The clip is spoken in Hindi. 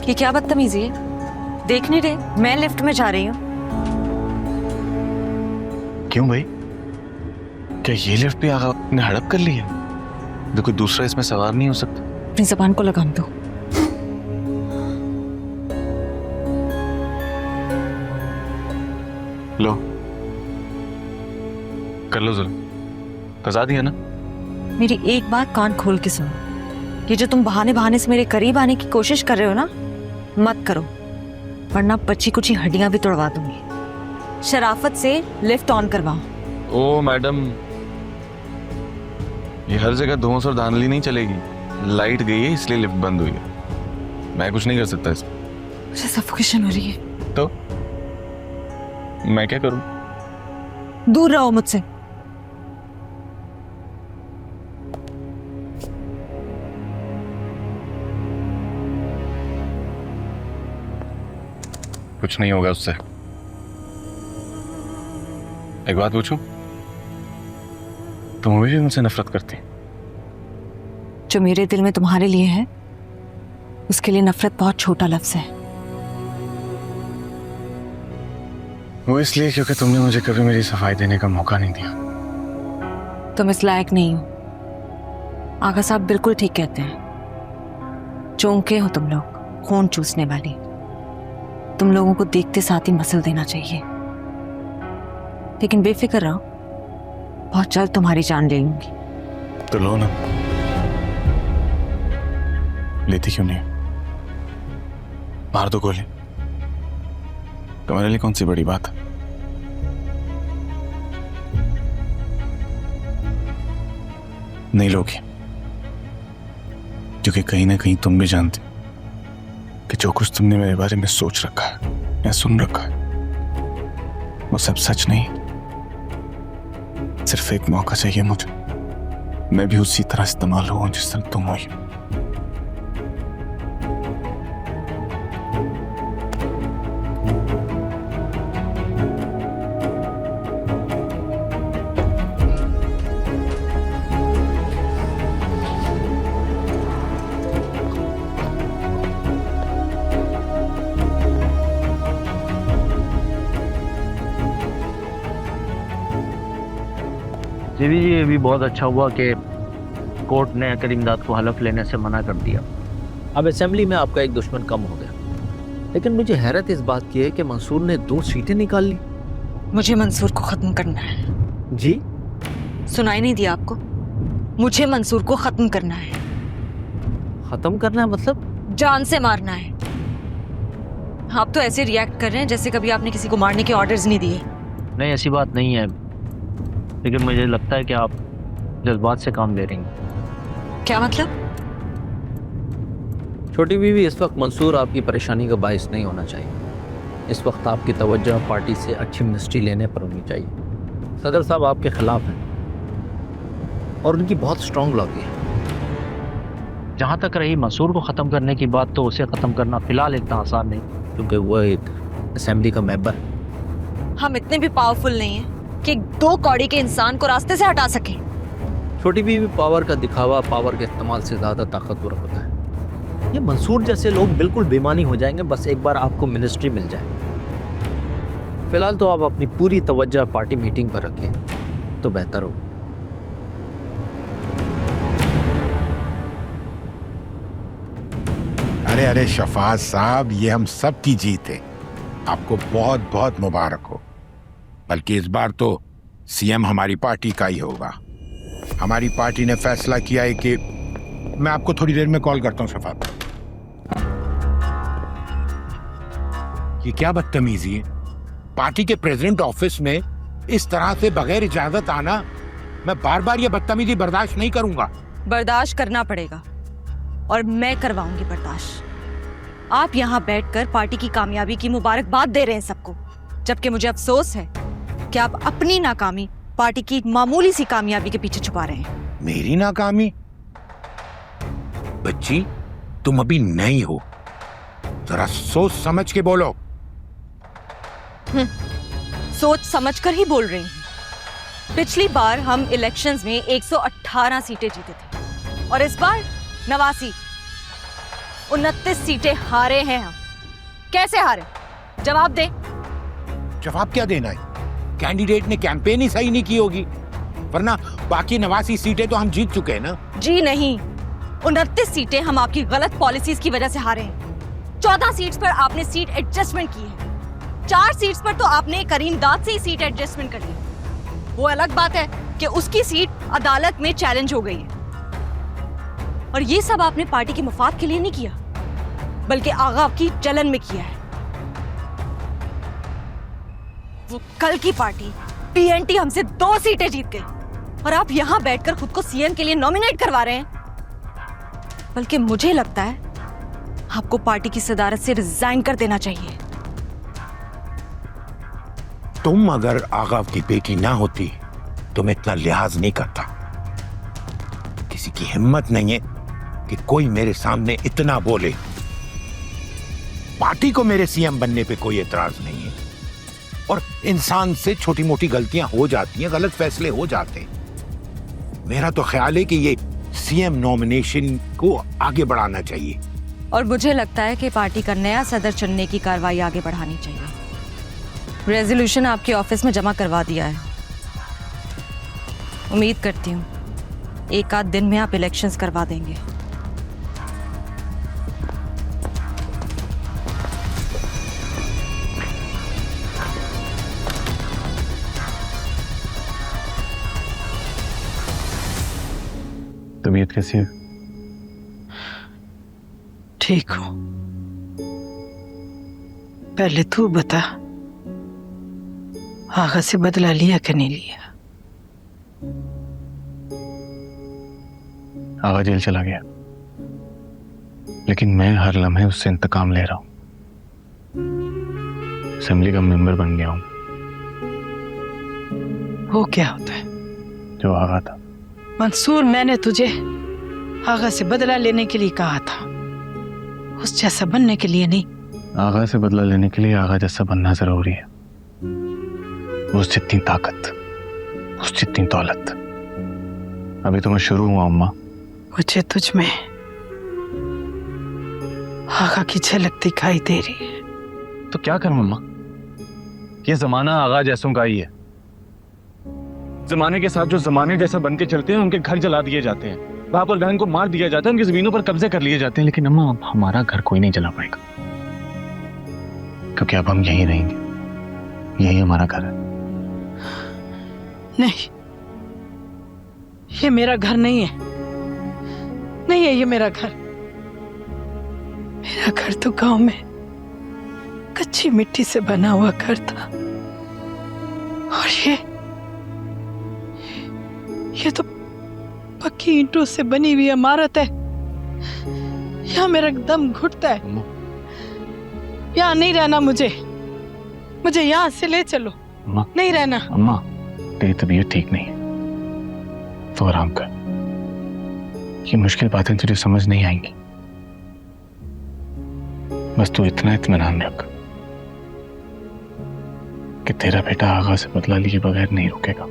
ये क्या बदतमीजी है? देख नहीं रहे मैं लिफ्ट में जा रही हूँ। क्यों भाई, क्या ये लिफ्ट भी आगा ने हड़प कर ली है? तो कोई दूसरा इसमें सवार नहीं हो सकता? अपनी जबान को लगाम दो। लो कर लो जुल्म, फंसा दिया ना। मेरी एक बात कान खोल के सुनो, ये जो तुम बहाने बहाने से मेरे करीब आने की कोशिश कर रहे हो ना, मत करो, वरना बची कुची हड्डियां भी तोड़वा दूंगी। शराफत से लिफ्ट ऑन करवाओ। ओ मैडम, ये हर जगह धौंस और धांधली नहीं चलेगी। लाइट गई है इसलिए लिफ्ट बंद हुई है, मैं कुछ नहीं कर सकता इसमें। मुझे सफोकेशन हो रही है। तो मैं क्या करूं? दूर रहो मुझसे। कुछ नहीं होगा उससे। एक बात पूछूं, तुम भी मुझसे नफरत करती? जो मेरे दिल में तुम्हारे लिए है, उसके लिए नफरत बहुत छोटा लफ्ज है। वो इसलिए क्योंकि तुमने मुझे कभी मेरी सफाई देने का मौका नहीं दिया। तुम इस लायक नहीं हो। आगा साहब बिल्कुल ठीक कहते हैं, चौंके हो तुम लोग, खून चूसने वाली। तुम लोगों को देखते साथ ही मसल देना चाहिए। लेकिन बेफिक्र रहो, बहुत जल्द तुम्हारी जान ले लूंगी। तो लो ना, लेती क्यों नहीं? मार दो गोली, तुम्हारे लिए कौन सी बड़ी बात है? नहीं लोगी, क्योंकि कहीं ना कहीं तुम भी जानते कि जो कुछ तुमने मेरे बारे में सोच रखा है या सुन रखा है, वो सब सच नहीं। सिर्फ एक मौका चाहिए मुझे, मैं भी उसी तरह इस्तेमाल हुआ जिस तरह तुम हुई। जी ये भी बहुत अच्छा हुआ कि कोर्ट ने करीमदाद को हलफ लेने से मना कर दिया। अब असेंबली में आपका एक दुश्मन कम हो गया। लेकिन मुझे हैरत इस बात की है कि मंसूर ने 2 सीटें निकाल ली। मुझे मंसूर को खत्म करना है। जी? सुनाई नहीं दिया आपको? मुझे मंसूर को खत्म करना है। खत्म करना है मतलब? जान से मारना है। आप तो ऐसे रिएक्ट कर रहे हैं जैसे कभी आपने किसी को मारने के ऑर्डर्स नहीं दिए। नहीं, ऐसी बात नहीं है, लेकिन मुझे लगता है कि आप जज्बात से काम ले रही हैं। क्या मतलब? छोटी बीवी, इस वक्त मंसूर आपकी परेशानी का बायस नहीं होना चाहिए। इस वक्त आपकी तवज्जो पार्टी से अच्छी मिनिस्ट्री लेने पर होनी चाहिए। सदर साहब आपके खिलाफ हैं और उनकी बहुत स्ट्रॉन्ग लॉबी है। जहाँ तक रही मंसूर को ख़त्म करने की बात, तो उसे ख़त्म करना फ़िलहाल इतना आसान नहीं, क्योंकि वह एक असेंबली का मेंबर है। हम इतने भी पावरफुल नहीं हैं कि 2 कौड़ी के इंसान को रास्ते से हटा सके। छोटी बीवी, पावर का दिखावा पावर के इस्तेमाल से ज्यादा ताकतवर होता है। ये मंसूर जैसे लोग बिल्कुल बेईमानी हो जाएंगे बस एक बार आपको मिनिस्ट्री मिल जाए। फिलहाल तो आप अपनी पूरी तवज्जो पार्टी मीटिंग पर रखें तो बेहतर हो। अरे अरे शफाज साहब, ये हम सब की जीत है। आपको बहुत बहुत मुबारक हो। बल्कि इस बार तो सीएम हमारी पार्टी का ही होगा। हमारी पार्टी ने फैसला किया है कि मैं आपको थोड़ी देर में कॉल करता हूं शफात। ये क्या बदतमीजी है? पार्टी के प्रेसिडेंट ऑफिस में इस तरह से बगैर इजाजत आना, मैं बार बार ये बदतमीजी बर्दाश्त नहीं करूंगा। बर्दाश्त करना पड़ेगा और मैं करवाऊंगी बर्दाश्त। आप यहाँ बैठकर पार्टी की कामयाबी की मुबारकबाद दे रहे हैं सबको, जबकि मुझे अफसोस है कि आप अपनी नाकामी पार्टी की मामूली सी कामयाबी के पीछे छुपा रहे हैं। मेरी नाकामी? बच्ची, तुम अभी नई हो, जरा सोच समझ के बोलो। सोच समझकर ही बोल रही हूँ। पिछली बार हम इलेक्शंस में 118 सीटें जीते थे और इस बार 89। 29 सीटें हारे हैं हम। कैसे हारे? जवाब दे। जवाब क्या देना है? कैंडिडेट ने कैंपेन ही सही नहीं की होगी, वरना बाकी 89 सीटें तो हम जीत चुके हैं ना। जी नहीं, 29 सीटें हम आपकी गलत पॉलिसीज की वजह से हारे हैं। 14 सीट्स पर आपने सीट एडजस्टमेंट की है। 4 सीट्स पर तो आपने करीम दाद से ही सीट एडजस्टमेंट कर ली। वो अलग बात है कि उसकी सीट अदालत में चैलेंज हो गई है। और ये सब आपने पार्टी के मुफाद के लिए नहीं किया, बल्कि आगा की जलन में किया है। वो कल की पार्टी पीएनटी हमसे 2 सीटें जीत गई और आप यहां बैठकर खुद को सीएम के लिए नॉमिनेट करवा रहे हैं। बल्कि मुझे लगता है आपको पार्टी की सदारत से रिजाइन कर देना चाहिए। तुम अगर आगा की बेटी ना होती तो मैं इतना लिहाज नहीं करता। किसी की हिम्मत नहीं है कि कोई मेरे सामने इतना बोले। पार्टी को मेरे सीएम बनने पे कोई एतराज नहीं है, और इंसान से छोटी मोटी गलतियां हो जाती हैं, गलत फैसले हो जाते हैं। मेरा तो ख्याल है कि ये सीएम नॉमिनेशन को आगे बढ़ाना चाहिए। और मुझे लगता है कि पार्टी का नया सदर चुनने की कार्रवाई आगे बढ़ानी चाहिए। रेजोल्यूशन आपके ऑफिस में जमा करवा दिया है। उम्मीद करती हूँ 1 आध दिन में आप इलेक्शंस करवा देंगे। तबीयत कैसी है? ठीक हूं। पहले तू बता, आगा से बदला लिया कि नहीं लिया? आगा जेल चला गया, लेकिन मैं हर लम्हे उससे इंतकाम ले रहा हूं। असेंबली का मेंबर बन गया हूं। वो क्या होता है? जो आगा था। मंसूर, मैंने तुझे आगा से बदला लेने के लिए कहा था, उस जैसा बनने के लिए नहीं। आगा से बदला लेने के लिए आगा जैसा बनना जरूरी है। उस जितनी ताकत, उस जितनी दौलत। अभी तो मैं शुरू हुआ अम्मा। मुझे तुझ में आगा की झलक दिखाई दे रही है। तो क्या करूं अम्मा? ये जमाना आगा जैसों का ही है। जमाने के साथ जो जमाने जैसा बन के चलते हैं, उनके घर जला दिए जाते हैं, बाप और बहन को मार दिया जाता है, उनकी जमीनों पर कब्जे कर लिए जाते हैं। लेकिन अम्मा, अब हमारा घर कोई नहीं जला पाएगा, क्योंकि अब हम यहीं रहेंगे। यही हमारा घर है। नहीं, ये मेरा घर नहीं है। नहीं है ये मेरा घर। मेरा घर तो गांव में कच्ची मिट्टी से बना हुआ घर था, और ये तो पक्की ईंटों से बनी हुई इमारत है। यहाँ मेरा दम घुटता है। यहाँ नहीं रहना मुझे यहाँ से ले चलो। नहीं रहना। अम्मा, तेरी तबीयत ठीक नहीं है, तो आराम कर। ये मुश्किल बातें तुझे समझ नहीं आएंगी। बस तू इतना इत्मीनान रख कि तेरा बेटा आगा से बदला लिए बगैर नहीं रुकेगा।